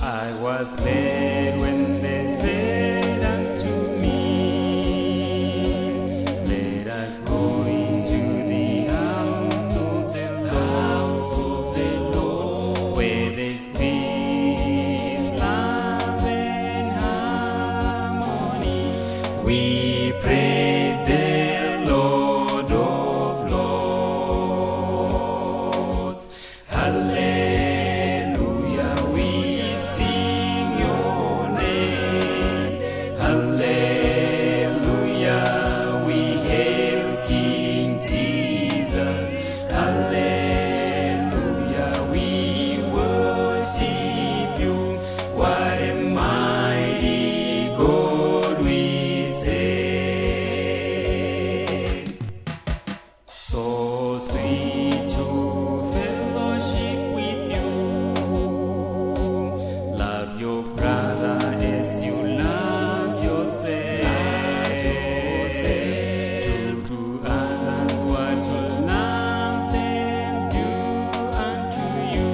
I was glad when they said unto me, let us go into the house of the Lord, where there's peace, love, and harmony. We praise the Lord of Lords. Hallelujah, we sing your name. Hallelujah, we hail King Jesus. Hallelujah, we worship you. What a mighty God we serve. So sweet to fellowship with you. Love your brother as you love yourself. Do to others what you love them do unto you.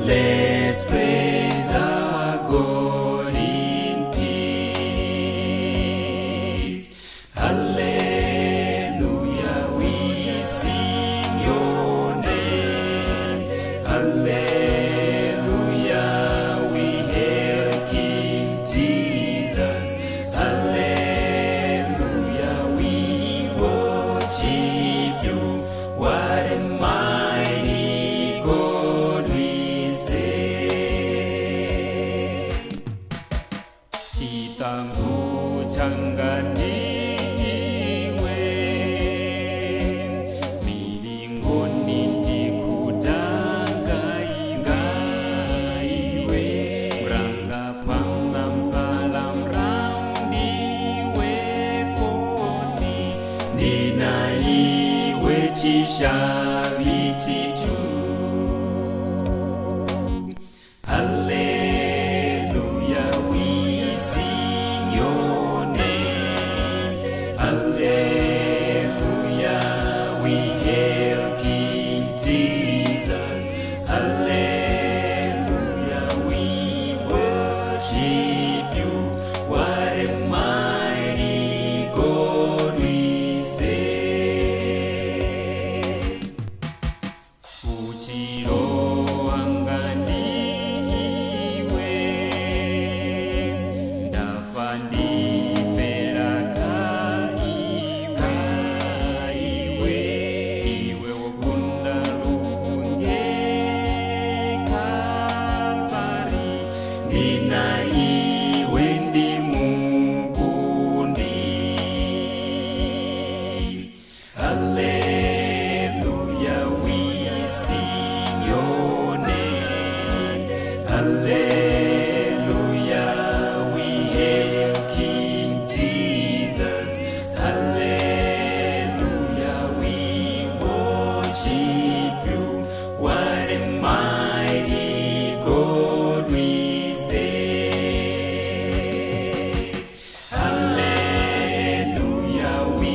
Let's praise our God in peace. Hallelujah, we sing your name. Hallelujah, we hail King Jesus. Hallelujah, we worship you. What a mighty God we serve. 지땅구 장관님의 미링곤인디 구단가이가이웨 우랑가 방남사람 라운디웨 포지 니나이웨 지샤위지주. Hallelujah, we sing your name. Hallelujah, we hail King Jesus. Hallelujah, we worship you. What a mighty God we serve. 부지로 Hallelujah, we sing your name. Hallelujah, we hail King Jesus. Hallelujah, we worship you. What a mighty God we serve. Hallelujah, we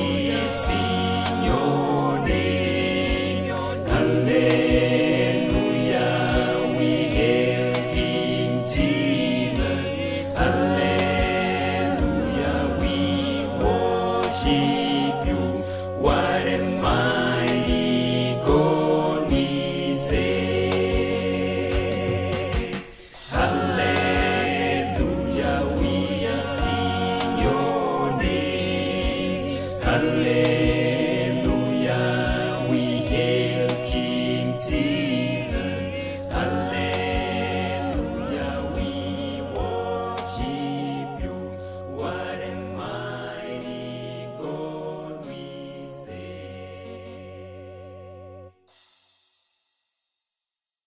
sing your name. Hallelujah, we hail King Jesus. Hallelujah, we worship you. What a mighty God we serve. Hallelujah, we sing your name. Hallelujah.